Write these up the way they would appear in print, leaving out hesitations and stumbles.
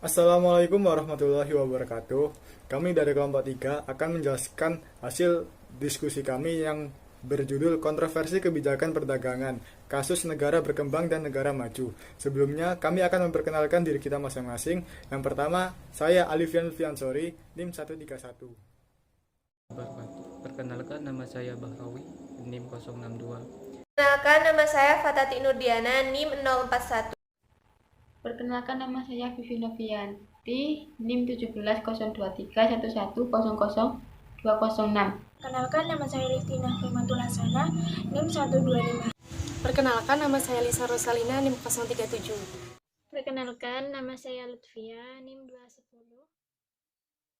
Assalamualaikum warahmatullahi wabarakatuh. Kami dari kelompok 3 akan menjelaskan hasil diskusi kami yang berjudul kontroversi kebijakan perdagangan, kasus negara berkembang dan negara maju. Sebelumnya, kami akan memperkenalkan diri kita masing-masing. Yang pertama, saya Alifian Fiansori, NIM 131. Perkenalkan, nama saya Bahrawi, NIM 062. Perkenalkan, nama saya Fatati Nurdiana, NIM 041. Perkenalkan, nama saya Vivi Novianti, NIM 170131100206. Perkenalkan, nama saya Riftina Firmatul Hasana, NIM 125. Perkenalkan, nama saya Lisa Rosalina, NIM 037. Perkenalkan, nama saya Lutfia, NIM 210.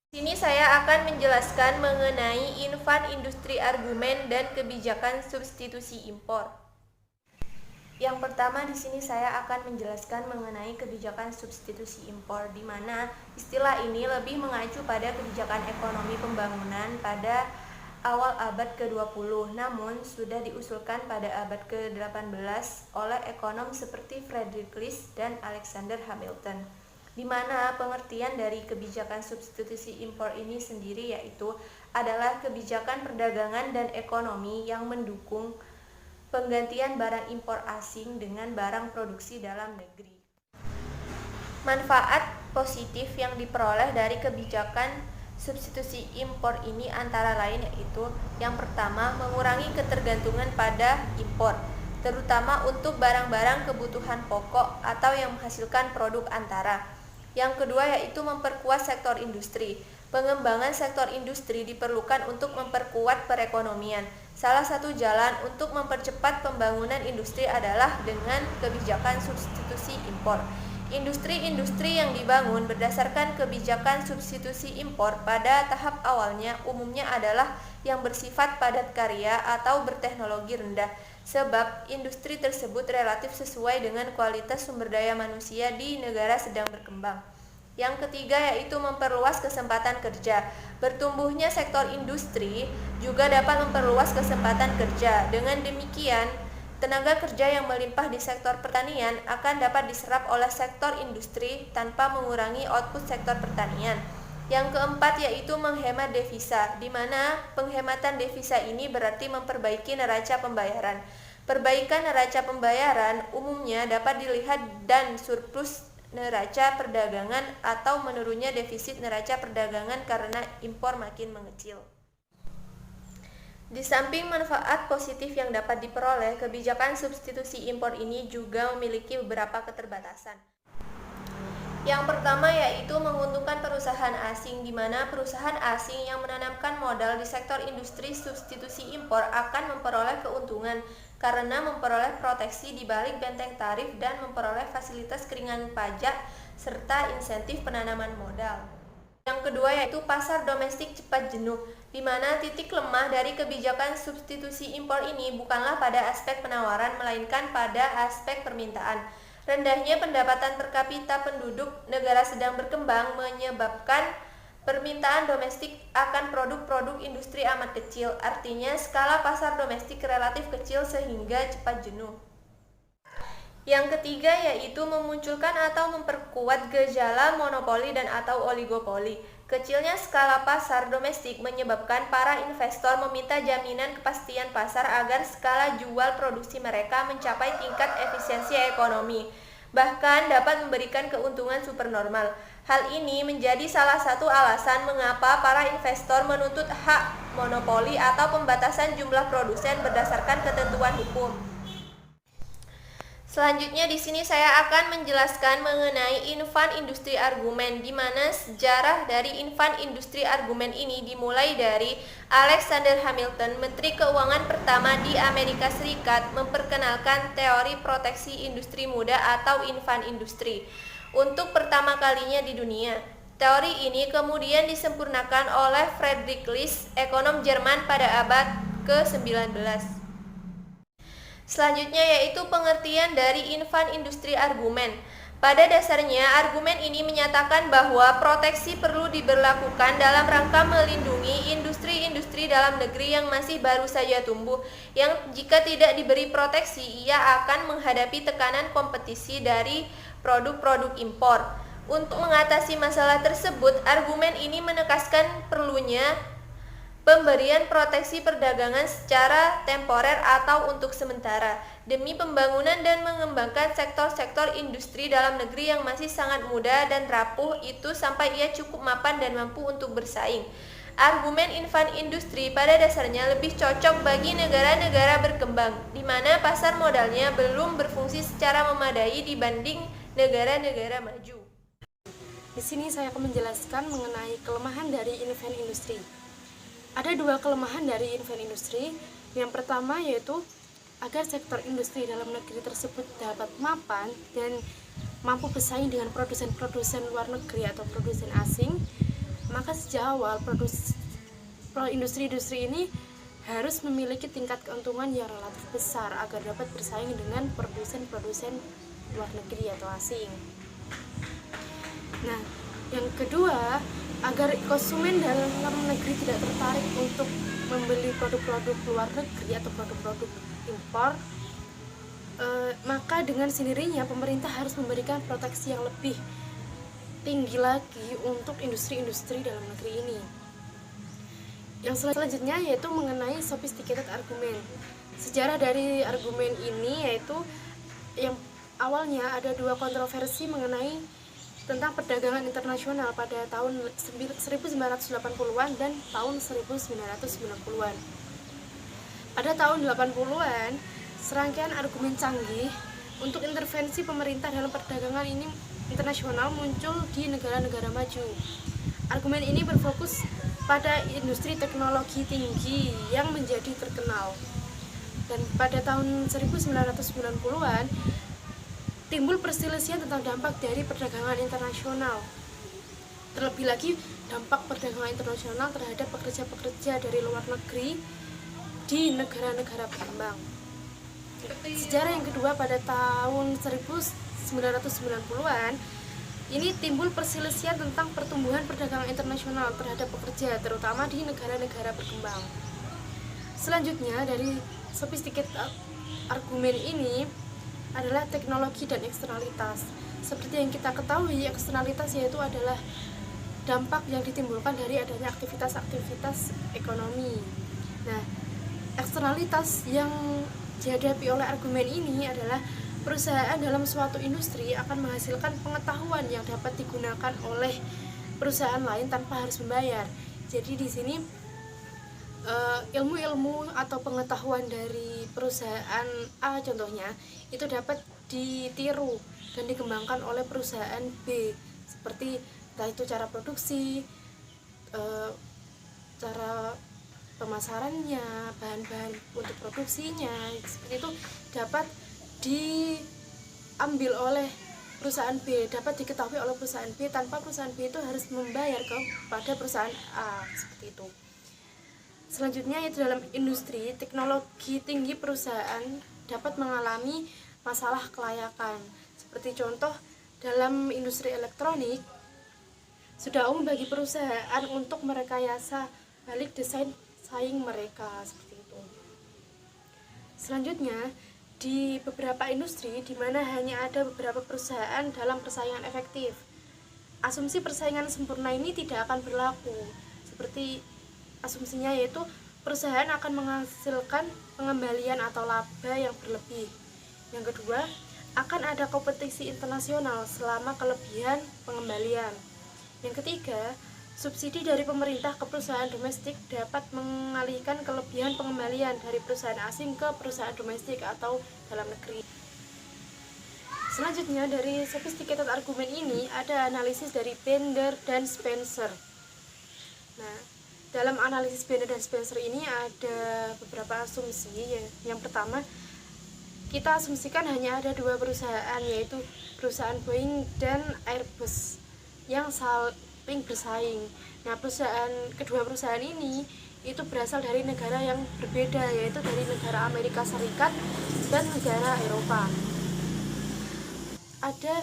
Di sini saya akan menjelaskan mengenai infan industri argumen dan kebijakan substitusi impor. Yang pertama di sini saya akan menjelaskan mengenai kebijakan substitusi impor, di mana istilah ini lebih mengacu pada kebijakan ekonomi pembangunan pada awal abad ke-20, namun sudah diusulkan pada abad ke-18 oleh ekonom seperti Friedrich List dan Alexander Hamilton, di mana pengertian dari kebijakan substitusi impor ini sendiri yaitu adalah kebijakan perdagangan dan ekonomi yang mendukung penggantian barang impor asing dengan barang produksi dalam negeri. Manfaat positif yang diperoleh dari kebijakan substitusi impor ini antara lain yaitu yang pertama, mengurangi ketergantungan pada impor, terutama untuk barang-barang kebutuhan pokok atau yang menghasilkan produk antara. Yang kedua yaitu memperkuat sektor industri. Pengembangan sektor industri diperlukan untuk memperkuat perekonomian. Salah satu jalan untuk mempercepat pembangunan industri adalah dengan kebijakan substitusi impor. Industri-industri yang dibangun berdasarkan kebijakan substitusi impor pada tahap awalnya umumnya adalah yang bersifat padat karya atau berteknologi rendah, sebab industri tersebut relatif sesuai dengan kualitas sumber daya manusia di negara sedang berkembang. Yang ketiga yaitu memperluas kesempatan kerja. Bertumbuhnya sektor industri juga dapat memperluas kesempatan kerja. Dengan demikian, tenaga kerja yang melimpah di sektor pertanian akan dapat diserap oleh sektor industri tanpa mengurangi output sektor pertanian. Yang keempat yaitu menghemat devisa, di mana penghematan devisa ini berarti memperbaiki neraca pembayaran. Perbaikan neraca pembayaran umumnya dapat dilihat dan surplus neraca perdagangan atau menurunnya defisit neraca perdagangan karena impor makin mengecil. Di samping manfaat positif yang dapat diperoleh, kebijakan substitusi impor ini juga memiliki beberapa keterbatasan. Yang pertama yaitu menguntungkan perusahaan asing, di mana perusahaan asing yang menanamkan modal di sektor industri substitusi impor akan memperoleh keuntungan karena memperoleh proteksi di balik benteng tarif dan memperoleh fasilitas keringanan pajak serta insentif penanaman modal. Yang kedua yaitu pasar domestik cepat jenuh, di mana titik lemah dari kebijakan substitusi impor ini bukanlah pada aspek penawaran melainkan pada aspek permintaan. Rendahnya pendapatan per kapita penduduk negara sedang berkembang menyebabkan permintaan domestik akan produk-produk industri amat kecil, artinya skala pasar domestik relatif kecil sehingga cepat jenuh. Yang ketiga yaitu memunculkan atau memperkuat gejala monopoli dan atau oligopoli. Kecilnya skala pasar domestik menyebabkan para investor meminta jaminan kepastian pasar agar skala jual produksi mereka mencapai tingkat efisiensi ekonomi, bahkan dapat memberikan keuntungan supernormal. Hal ini menjadi salah satu alasan mengapa para investor menuntut hak monopoli atau pembatasan jumlah produsen berdasarkan ketentuan hukum. Selanjutnya di sini saya akan menjelaskan mengenai infan industri argumen, di mana sejarah dari infan industri argumen ini dimulai dari Alexander Hamilton, Menteri Keuangan pertama di Amerika Serikat, memperkenalkan teori proteksi industri muda atau infan industri untuk pertama kalinya di dunia. Teori ini kemudian disempurnakan oleh Friedrich List, ekonom Jerman pada abad ke-19. Selanjutnya yaitu pengertian dari infan industri argumen. Pada dasarnya, argumen ini menyatakan bahwa proteksi perlu diberlakukan dalam rangka melindungi industri-industri dalam negeri yang masih baru saja tumbuh, yang jika tidak diberi proteksi, ia akan menghadapi tekanan kompetisi dari produk-produk impor. Untuk mengatasi masalah tersebut, argumen ini menekankan perlunya pemberian proteksi perdagangan secara temporer atau untuk sementara demi pembangunan dan mengembangkan sektor-sektor industri dalam negeri yang masih sangat muda dan rapuh itu sampai ia cukup mapan dan mampu untuk bersaing. Argumen infan industri pada dasarnya lebih cocok bagi negara-negara berkembang, di mana pasar modalnya belum berfungsi secara memadai dibanding negara-negara maju. Di sini saya akan menjelaskan mengenai kelemahan dari infan industri. Ada dua kelemahan dari infan industri. Yang pertama yaitu agar sektor industri dalam negeri tersebut dapat mapan dan mampu bersaing dengan produsen-produsen luar negeri atau produsen asing, maka sejak awal industri-industri ini harus memiliki tingkat keuntungan yang relatif besar agar dapat bersaing dengan produsen-produsen luar negeri atau asing. Nah, yang kedua, agar konsumen dalam negeri tidak tertarik untuk membeli produk-produk luar negeri atau produk-produk impor, maka dengan sendirinya pemerintah harus memberikan proteksi yang lebih tinggi lagi untuk industri-industri dalam negeri ini. Yang selanjutnya yaitu mengenai sophisticated argument. Sejarah dari argumen ini yaitu yang awalnya ada dua kontroversi mengenai tentang perdagangan internasional pada tahun 1980-an dan tahun 1990-an. Pada tahun 80-an, serangkaian argumen canggih untuk intervensi pemerintah dalam perdagangan ini internasional muncul di negara-negara maju. Argumen ini berfokus pada industri teknologi tinggi yang menjadi terkenal. Dan pada tahun 1990-an, timbul perselisihan tentang dampak dari perdagangan internasional. Terlebih lagi, dampak perdagangan internasional terhadap pekerja-pekerja dari luar negeri di negara-negara berkembang. Sejarah yang kedua pada tahun 1990-an, ini timbul perselisihan tentang pertumbuhan perdagangan internasional terhadap pekerja, terutama di negara-negara berkembang. Selanjutnya, dari sophisticated argumen ini adalah teknologi dan eksternalitas. Seperti yang kita ketahui, eksternalitas yaitu adalah dampak yang ditimbulkan dari adanya aktivitas-aktivitas ekonomi. Nah, eksternalitas yang dihadapi oleh argumen ini adalah perusahaan dalam suatu industri akan menghasilkan pengetahuan yang dapat digunakan oleh perusahaan lain tanpa harus membayar. Jadi di sini ilmu-ilmu atau pengetahuan dari perusahaan A contohnya itu dapat ditiru dan dikembangkan oleh perusahaan B, seperti entah itu cara produksi, cara pemasarannya, bahan-bahan untuk produksinya, seperti itu dapat diambil oleh perusahaan B, dapat diketahui oleh perusahaan B tanpa perusahaan B itu harus membayar kepada perusahaan A, seperti itu. Selanjutnya yaitu dalam industri, teknologi tinggi perusahaan dapat mengalami masalah kelayakan. Seperti contoh dalam industri elektronik, sudah umum bagi perusahaan untuk merekayasa balik desain saing mereka, seperti itu. Selanjutnya, di beberapa industri di mana hanya ada beberapa perusahaan dalam persaingan efektif, asumsi persaingan sempurna ini tidak akan berlaku. Seperti asumsinya yaitu perusahaan akan menghasilkan pengembalian atau laba yang berlebih. Yang kedua, akan ada kompetisi internasional selama kelebihan pengembalian. Yang ketiga, subsidi dari pemerintah ke perusahaan domestik dapat mengalihkan kelebihan pengembalian dari perusahaan asing ke perusahaan domestik atau dalam negeri. Selanjutnya, dari sophisticated argument ini ada analisis dari Bender dan Spencer. Nah, dalam analisis Bender dan Spencer ini ada beberapa asumsi. Yang pertama, kita asumsikan hanya ada dua perusahaan, yaitu perusahaan Boeing dan Airbus yang saling bersaing. Nah, kedua perusahaan ini itu berasal dari negara yang berbeda, yaitu dari negara Amerika Serikat dan negara Eropa. Ada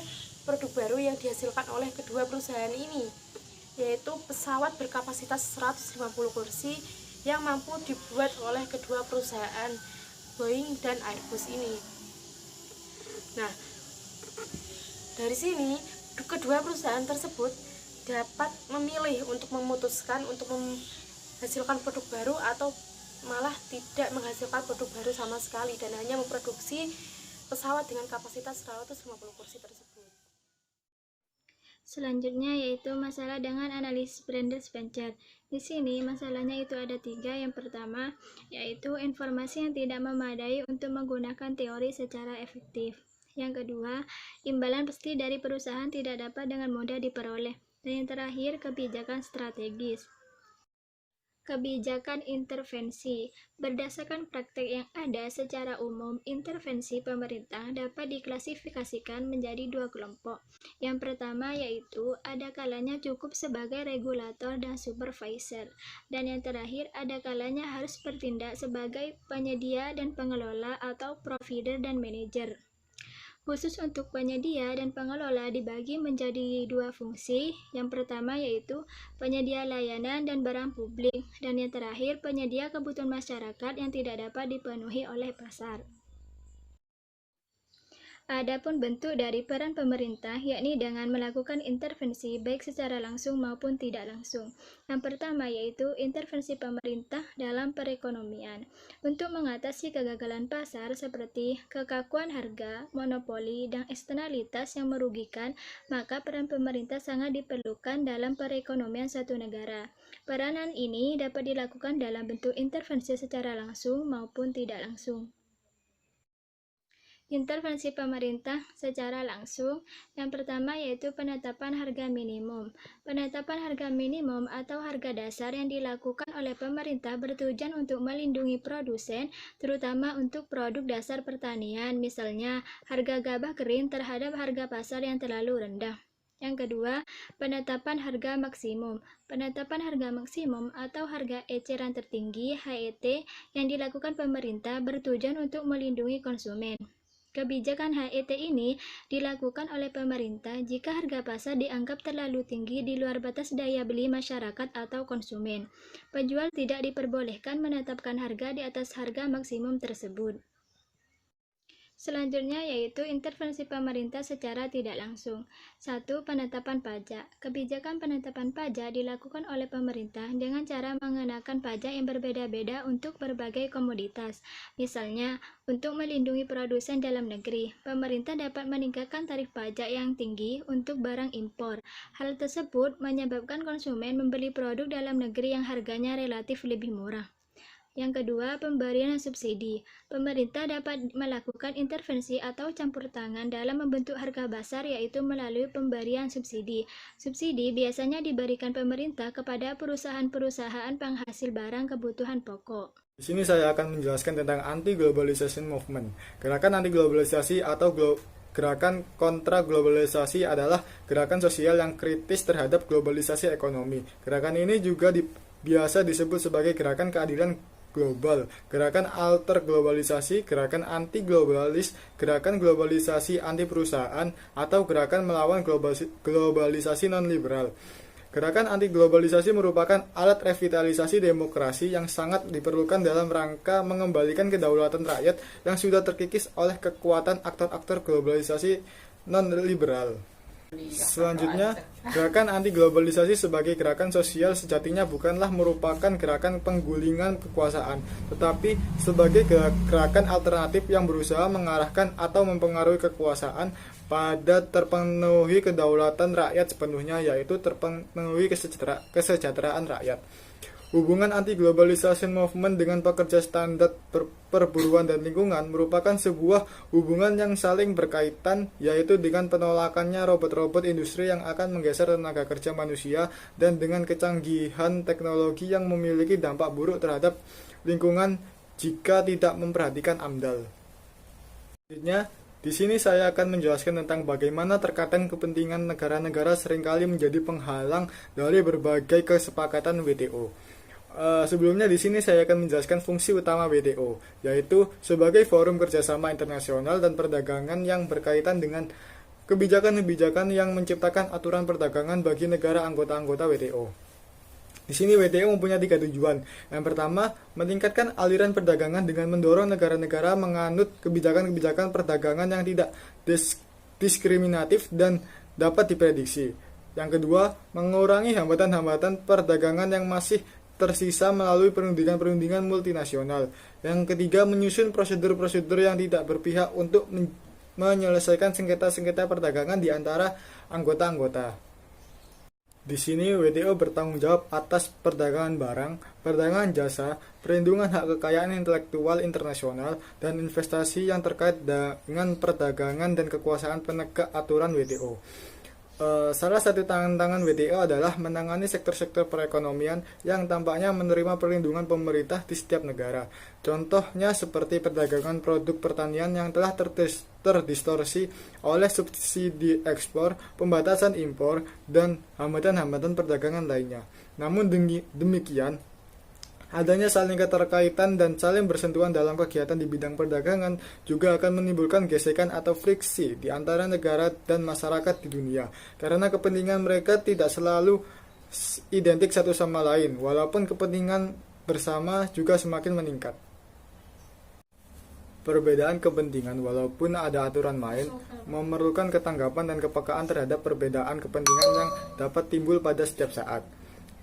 produk baru yang dihasilkan oleh kedua perusahaan ini, yaitu pesawat berkapasitas 150 kursi yang mampu dibuat oleh kedua perusahaan Boeing dan Airbus ini. Nah, dari sini kedua perusahaan tersebut dapat memilih untuk memutuskan untuk menghasilkan produk baru atau malah tidak menghasilkan produk baru sama sekali dan hanya memproduksi pesawat dengan kapasitas 150 kursi tersebut. Selanjutnya yaitu masalah dengan analisis Brandeis Venture. Di sini masalahnya itu ada 3. Yang pertama yaitu informasi yang tidak memadai untuk menggunakan teori secara efektif. Yang kedua, imbalan pasti dari perusahaan tidak dapat dengan mudah diperoleh. Dan yang terakhir, kebijakan strategis. Kebijakan intervensi. Berdasarkan praktek yang ada secara umum, intervensi pemerintah dapat diklasifikasikan menjadi 2 kelompok. Yang pertama yaitu ada kalanya cukup sebagai regulator dan supervisor. Dan yang terakhir ada kalanya harus bertindak sebagai penyedia dan pengelola atau provider dan manajer. Khusus untuk penyedia dan pengelola dibagi menjadi 2 fungsi. Yang pertama yaitu penyedia layanan dan barang publik, dan yang terakhir penyedia kebutuhan masyarakat yang tidak dapat dipenuhi oleh pasar. Adapun bentuk dari peran pemerintah yakni dengan melakukan intervensi baik secara langsung maupun tidak langsung. Yang pertama yaitu intervensi pemerintah dalam perekonomian untuk mengatasi kegagalan pasar seperti kekakuan harga, monopoli, dan eksternalitas yang merugikan, maka peran pemerintah sangat diperlukan dalam perekonomian suatu negara. Peranan ini dapat dilakukan dalam bentuk intervensi secara langsung maupun tidak langsung. Intervensi pemerintah secara langsung. Yang pertama yaitu penetapan harga minimum. Penetapan harga minimum atau harga dasar yang dilakukan oleh pemerintah bertujuan untuk melindungi produsen, terutama untuk produk dasar pertanian, misalnya harga gabah kering terhadap harga pasar yang terlalu rendah. Yang kedua, penetapan harga maksimum. Penetapan harga maksimum atau harga eceran tertinggi (HET) yang dilakukan pemerintah bertujuan untuk melindungi konsumen. Kebijakan HET ini dilakukan oleh pemerintah jika harga pasar dianggap terlalu tinggi di luar batas daya beli masyarakat atau konsumen. Penjual tidak diperbolehkan menetapkan harga di atas harga maksimum tersebut. Selanjutnya yaitu intervensi pemerintah secara tidak langsung. 1. Penetapan pajak. Kebijakan penetapan pajak dilakukan oleh pemerintah dengan cara mengenakan pajak yang berbeda-beda untuk berbagai komoditas. Misalnya, untuk melindungi produsen dalam negeri, pemerintah dapat meningkatkan tarif pajak yang tinggi untuk barang impor. Hal tersebut menyebabkan konsumen membeli produk dalam negeri yang harganya relatif lebih murah. Yang kedua, pemberian subsidi. Pemerintah dapat melakukan intervensi atau campur tangan dalam membentuk harga pasar yaitu melalui pemberian subsidi. Subsidi biasanya diberikan pemerintah kepada perusahaan-perusahaan penghasil barang kebutuhan pokok. Di sini saya akan menjelaskan tentang anti-globalization movement. Gerakan anti-globalisasi atau gerakan kontra globalisasi adalah gerakan sosial yang kritis terhadap globalisasi ekonomi. Gerakan ini juga biasa disebut sebagai gerakan keadilan global, gerakan alter globalisasi, gerakan anti globalis, gerakan globalisasi anti perusahaan, atau gerakan melawan globalisasi non liberal. Gerakan anti globalisasi merupakan alat revitalisasi demokrasi yang sangat diperlukan dalam rangka mengembalikan kedaulatan rakyat yang sudah terkikis oleh kekuatan aktor-aktor globalisasi non liberal. Selanjutnya, gerakan anti-globalisasi sebagai gerakan sosial sejatinya bukanlah merupakan gerakan penggulingan kekuasaan, tetapi sebagai gerakan alternatif yang berusaha mengarahkan atau mempengaruhi kekuasaan pada terpenuhi kedaulatan rakyat sepenuhnya, yaitu terpenuhi kesejahteraan rakyat. Hubungan anti-globalization movement dengan pekerja standar perburuan dan lingkungan merupakan sebuah hubungan yang saling berkaitan, yaitu dengan penolakannya robot-robot industri yang akan menggeser tenaga kerja manusia dan dengan kecanggihan teknologi yang memiliki dampak buruk terhadap lingkungan jika tidak memperhatikan AMDAL. Selanjutnya, di sini saya akan menjelaskan tentang bagaimana terkadang kepentingan negara-negara seringkali menjadi penghalang dari berbagai kesepakatan WTO. Sebelumnya di sini saya akan menjelaskan fungsi utama WTO, yaitu sebagai forum kerjasama internasional dan perdagangan yang berkaitan dengan kebijakan-kebijakan yang menciptakan aturan perdagangan bagi negara anggota-anggota WTO. Di sini WTO mempunyai 3 tujuan. Yang pertama, meningkatkan aliran perdagangan dengan mendorong negara-negara menganut kebijakan-kebijakan perdagangan yang tidak diskriminatif dan dapat diprediksi. Yang kedua, mengurangi hambatan-hambatan perdagangan yang masih tersisa melalui perundingan-perundingan multinasional. Yang ketiga, menyusun prosedur-prosedur yang tidak berpihak untuk menyelesaikan sengketa-sengketa perdagangan di antara anggota-anggota. Di sini WTO bertanggung jawab atas perdagangan barang, perdagangan jasa, perlindungan hak kekayaan intelektual internasional, dan investasi yang terkait dengan perdagangan dan kekuasaan penegak aturan WTO. Salah satu tantangan WTO adalah menangani sektor-sektor perekonomian yang tampaknya menerima perlindungan pemerintah di setiap negara. Contohnya seperti perdagangan produk pertanian yang telah terdistorsi oleh subsidi ekspor, pembatasan impor, dan hambatan-hambatan perdagangan lainnya. Namun demikian, adanya saling keterkaitan dan saling bersentuhan dalam kegiatan di bidang perdagangan juga akan menimbulkan gesekan atau friksi di antara negara dan masyarakat di dunia, karena kepentingan mereka tidak selalu identik satu sama lain, walaupun kepentingan bersama juga semakin meningkat. Perbedaan kepentingan, walaupun ada aturan main, memerlukan ketanggapan dan kepekaan terhadap perbedaan kepentingan yang dapat timbul pada setiap saat.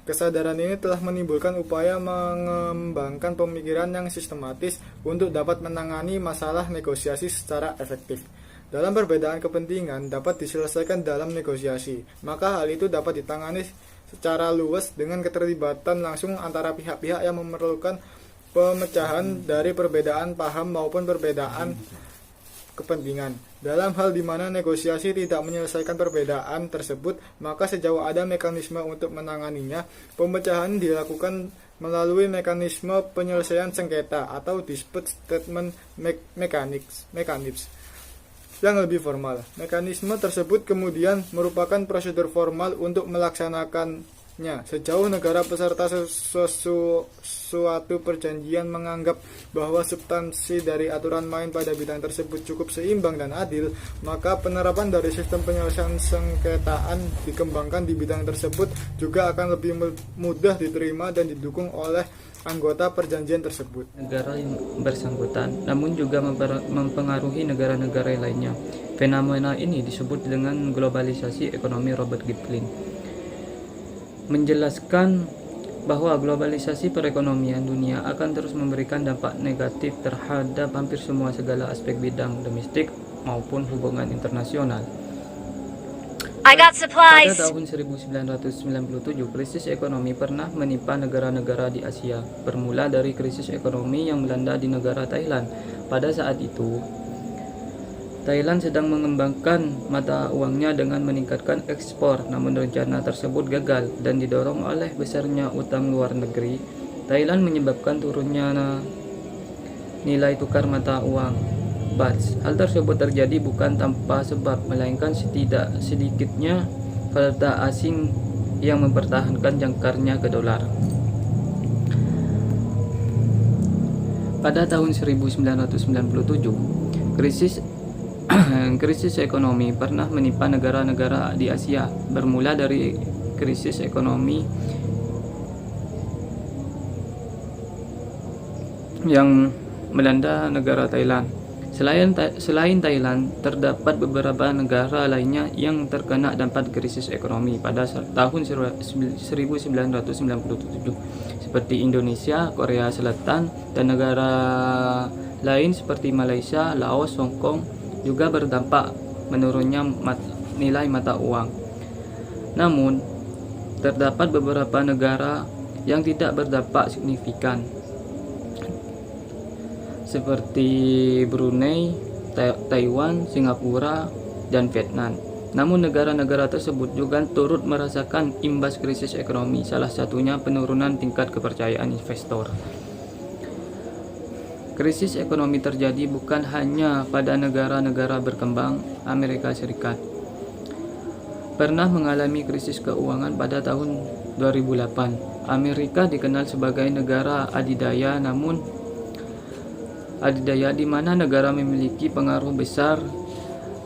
Kesadaran ini telah menimbulkan upaya mengembangkan pemikiran yang sistematis untuk dapat menangani masalah negosiasi secara efektif. Dalam perbedaan kepentingan dapat diselesaikan dalam negosiasi, maka hal itu dapat ditangani secara luas dengan keterlibatan langsung antara pihak-pihak yang memerlukan pemecahan dari perbedaan paham maupun perbedaan kepentingan. Dalam hal di mana negosiasi tidak menyelesaikan perbedaan tersebut, maka sejauh ada mekanisme untuk menanganinya, pemecahan dilakukan melalui mekanisme penyelesaian sengketa atau dispute settlement mechanics yang lebih formal. Mekanisme tersebut kemudian merupakan prosedur formal untuk melaksanakannya sejauh negara peserta suatu perjanjian menganggap bahwa substansi dari aturan main pada bidang tersebut cukup seimbang dan adil, maka penerapan dari sistem penyelesaian sengketaan dikembangkan di bidang tersebut juga akan lebih mudah diterima dan didukung oleh anggota perjanjian tersebut. Negara yang bersangkutan, namun juga mempengaruhi negara-negara lainnya. Fenomena ini disebut dengan globalisasi ekonomi. Robert Giplin menjelaskan bahwa globalisasi perekonomian dunia akan terus memberikan dampak negatif terhadap hampir semua segala aspek bidang domestik maupun hubungan internasional. Pada tahun 1997, krisis ekonomi pernah menimpa negara-negara di Asia, bermula dari krisis ekonomi yang melanda di negara Thailand. Pada saat itu, Thailand sedang mengembangkan mata uangnya dengan meningkatkan ekspor, namun rencana tersebut gagal dan didorong oleh besarnya utang luar negeri. Thailand menyebabkan turunnya nilai tukar mata uang bahts. Hal tersebut terjadi bukan tanpa sebab, melainkan sedikitnya valuta asing yang mempertahankan jangkarnya ke dolar. Pada tahun 1997, krisis ekonomi pernah menimpa negara-negara di Asia, bermula dari krisis ekonomi yang melanda negara Thailand. Selain Thailand, terdapat beberapa negara lainnya yang terkena dampak krisis ekonomi pada tahun 1997, seperti Indonesia, Korea Selatan, dan negara lain seperti Malaysia, Laos, Hong Kong juga berdampak menurunnya nilai mata uang. Namun, terdapat beberapa negara yang tidak berdampak signifikan, seperti Brunei, Taiwan, Singapura, dan Vietnam. Namun negara-negara tersebut juga turut merasakan imbas krisis ekonomi, salah satunya penurunan tingkat kepercayaan investor. Krisis ekonomi terjadi bukan hanya pada negara-negara berkembang. Amerika Serikat pernah mengalami krisis keuangan pada tahun 2008. Amerika dikenal sebagai negara adidaya, di mana negara memiliki pengaruh besar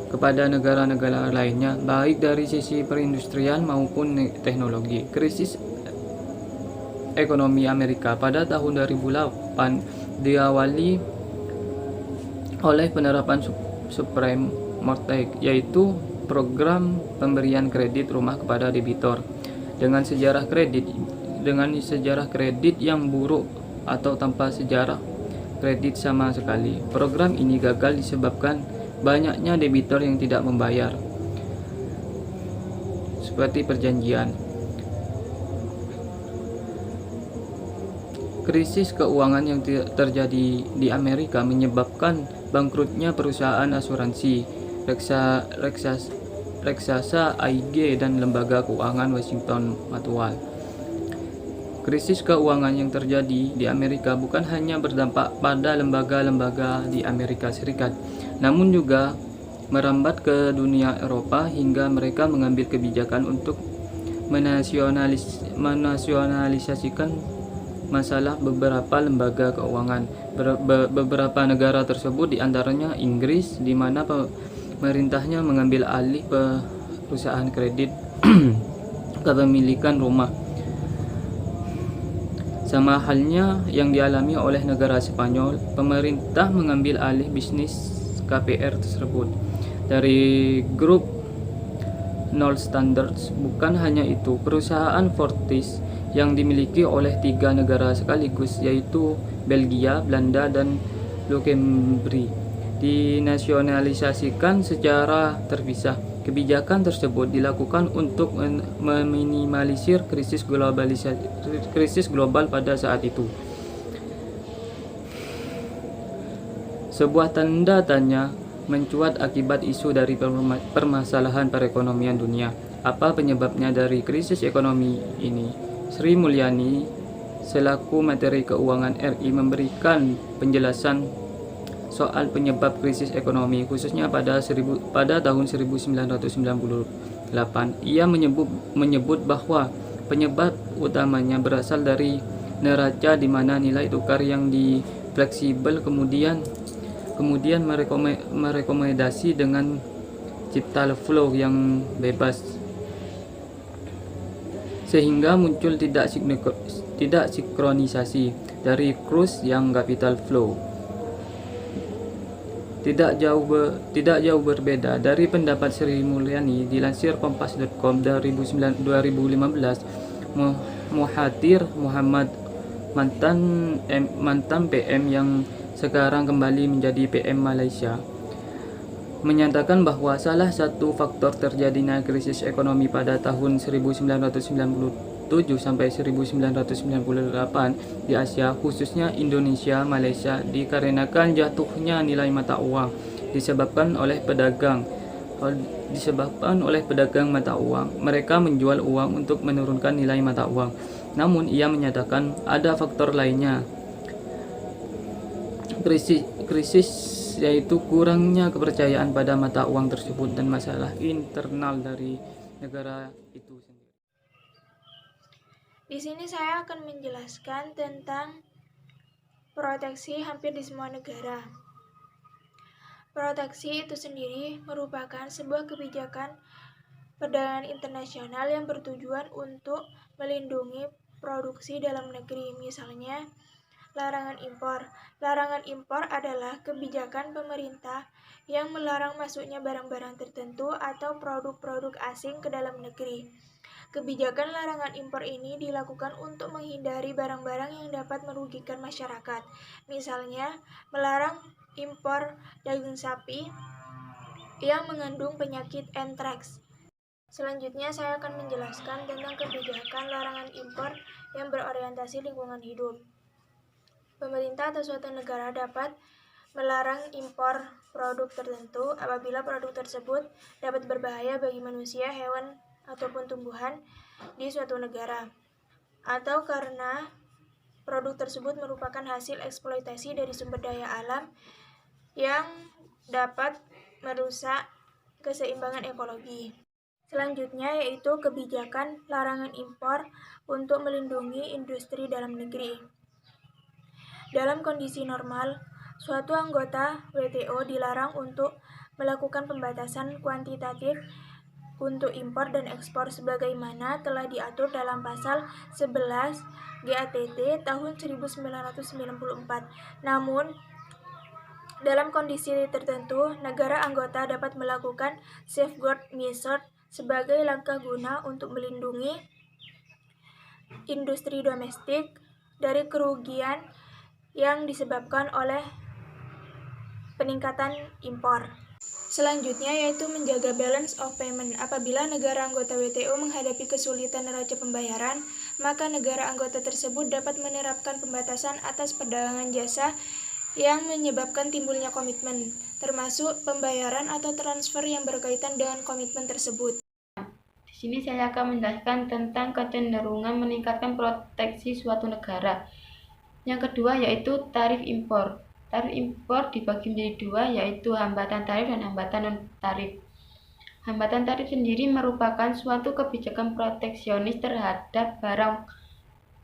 kepada negara-negara lainnya, baik dari sisi perindustrian maupun teknologi. Krisis ekonomi Amerika pada tahun 2008 diawali oleh penerapan supreme mortgage, yaitu program pemberian kredit rumah kepada debitor dengan sejarah kredit yang buruk atau tanpa sejarah kredit sama sekali. Program ini gagal disebabkan banyaknya debitor yang tidak membayar seperti perjanjian. Krisis keuangan yang terjadi di Amerika menyebabkan bangkrutnya perusahaan asuransi, reksasa AIG dan lembaga keuangan Washington Mutual. Krisis keuangan yang terjadi di Amerika bukan hanya berdampak pada lembaga-lembaga di Amerika Serikat, namun juga merambat ke dunia Eropa hingga mereka mengambil kebijakan untuk menasionalisasikan masalah beberapa lembaga keuangan. Beberapa negara tersebut diantaranya Inggris, di mana pemerintahnya mengambil alih perusahaan kredit kepemilikan rumah. Sama halnya yang dialami oleh negara Spanyol, pemerintah mengambil alih bisnis KPR tersebut dari grup Nol Standards. Bukan hanya itu, perusahaan Fortis yang dimiliki oleh 3 negara sekaligus, yaitu Belgia, Belanda, dan Luxembourg, dinasionalisasikan secara terpisah. Kebijakan tersebut dilakukan untuk meminimalisir krisis global pada saat itu. Sebuah tanda tanya mencuat akibat isu dari permasalahan perekonomian dunia. Apa penyebabnya dari krisis ekonomi ini? Sri Mulyani selaku Menteri Keuangan RI memberikan penjelasan soal penyebab krisis ekonomi khususnya pada tahun 1998. Ia menyebut bahwa penyebab utamanya berasal dari neraca di mana nilai tukar yang fleksibel kemudian merekomendasi dengan cipta flow yang bebas, sehingga muncul tidak sinkronisasi dari cruise yang capital flow. Tidak jauh berbeda dari pendapat Sri Mulyani, dilansir kompas.com 2015, Mahathir Mohamad, mantan PM yang sekarang kembali menjadi PM Malaysia, menyatakan bahwa salah satu faktor terjadinya krisis ekonomi pada tahun 1997 sampai 1998 di Asia, khususnya Indonesia, Malaysia, dikarenakan jatuhnya nilai mata uang disebabkan oleh pedagang mata uang. Mereka menjual uang untuk menurunkan nilai mata uang. Namun ia menyatakan ada faktor lainnya. Krisis yaitu kurangnya kepercayaan pada mata uang tersebut dan masalah internal dari negara itu sendiri. Di sini saya akan menjelaskan tentang proteksi hampir di semua negara. Proteksi itu sendiri merupakan sebuah kebijakan perdagangan internasional yang bertujuan untuk melindungi produksi dalam negeri. Misalnya, larangan impor. Larangan impor adalah kebijakan pemerintah yang melarang masuknya barang-barang tertentu atau produk-produk asing ke dalam negeri. Kebijakan larangan impor ini dilakukan untuk menghindari barang-barang yang dapat merugikan masyarakat. Misalnya, melarang impor daging sapi yang mengandung penyakit antraks. Selanjutnya, saya akan menjelaskan tentang kebijakan larangan impor yang berorientasi lingkungan hidup. Pemerintah atau suatu negara dapat melarang impor produk tertentu apabila produk tersebut dapat berbahaya bagi manusia, hewan, ataupun tumbuhan di suatu negara, atau karena produk tersebut merupakan hasil eksploitasi dari sumber daya alam yang dapat merusak keseimbangan ekologi. Selanjutnya yaitu kebijakan larangan impor untuk melindungi industri dalam negeri. Dalam kondisi normal, suatu anggota WTO dilarang untuk melakukan pembatasan kuantitatif untuk impor dan ekspor sebagaimana telah diatur dalam pasal 11 GATT tahun 1994. Namun, Dalam kondisi tertentu, negara anggota dapat melakukan safeguard measure sebagai langkah guna untuk melindungi industri domestik dari kerugian yang disebabkan oleh peningkatan impor. Selanjutnya yaitu menjaga balance of payment. Apabila negara anggota WTO menghadapi kesulitan neraca pembayaran, maka negara anggota tersebut dapat menerapkan pembatasan atas perdagangan jasa yang menyebabkan timbulnya komitmen, termasuk pembayaran atau transfer yang berkaitan dengan komitmen tersebut. Di sini saya akan menjelaskan tentang kecenderungan meningkatkan proteksi suatu negara. Yang kedua yaitu tarif impor. Tarif impor dibagi menjadi dua, yaitu hambatan tarif dan hambatan non-tarif. Hambatan tarif sendiri merupakan suatu kebijakan proteksionis terhadap barang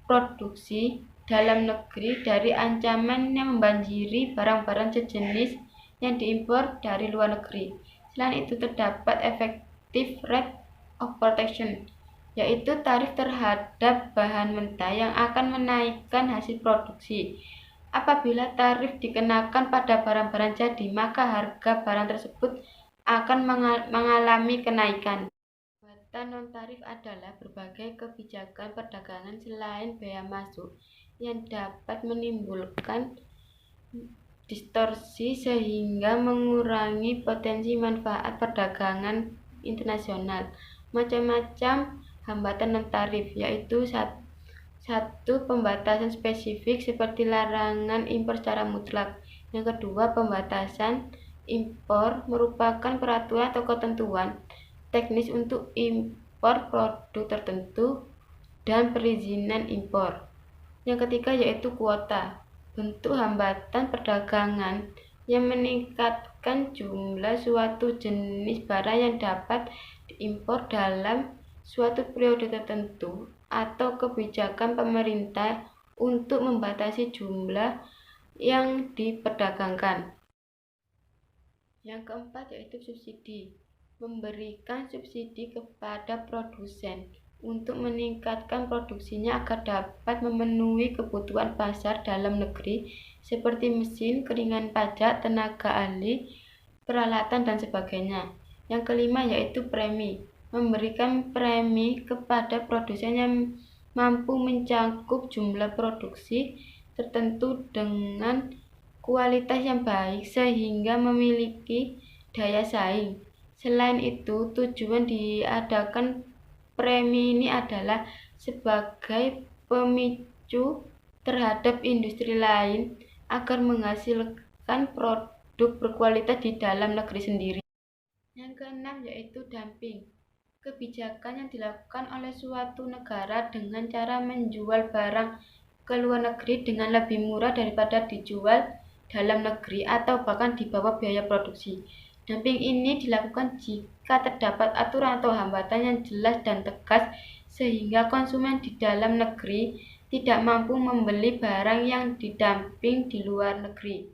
produksi dalam negeri dari ancaman yang membanjiri barang-barang sejenis yang diimpor dari luar negeri. Selain itu terdapat effective rate of protection, yaitu tarif terhadap bahan mentah yang akan menaikkan hasil produksi. Apabila tarif dikenakan pada barang-barang jadi, maka harga barang tersebut akan mengalami kenaikan. Hambatan non-tarif adalah berbagai kebijakan perdagangan selain bea masuk yang dapat menimbulkan distorsi sehingga mengurangi potensi manfaat perdagangan internasional. Macam-macam hambatan non-tarif, yaitu satu, pembatasan spesifik seperti larangan impor secara mutlak. Yang kedua, pembatasan impor merupakan peraturan atau ketentuan teknis untuk impor produk tertentu dan perizinan impor. Yang ketiga yaitu kuota, bentuk hambatan perdagangan yang meningkatkan jumlah suatu jenis barang yang dapat diimpor dalam suatu periode tertentu, atau kebijakan pemerintah untuk membatasi jumlah yang diperdagangkan. Yang keempat yaitu subsidi, memberikan subsidi kepada produsen untuk meningkatkan produksinya agar dapat memenuhi kebutuhan pasar dalam negeri seperti mesin, keringanan pajak, tenaga ahli, peralatan, dan sebagainya. Yang kelima yaitu premi, memberikan premi kepada produsen yang mampu mencakup jumlah produksi tertentu dengan kualitas yang baik sehingga memiliki daya saing. Selain itu, tujuan diadakan premi ini adalah sebagai pemicu terhadap industri lain agar menghasilkan produk berkualitas di dalam negeri sendiri. Yang keenam yaitu dumping, kebijakan yang dilakukan oleh suatu negara dengan cara menjual barang ke luar negeri dengan lebih murah daripada dijual dalam negeri atau bahkan di bawah biaya produksi. Dumping ini dilakukan jika terdapat aturan atau hambatan yang jelas dan tegas sehingga konsumen di dalam negeri tidak mampu membeli barang yang didumping di luar negeri.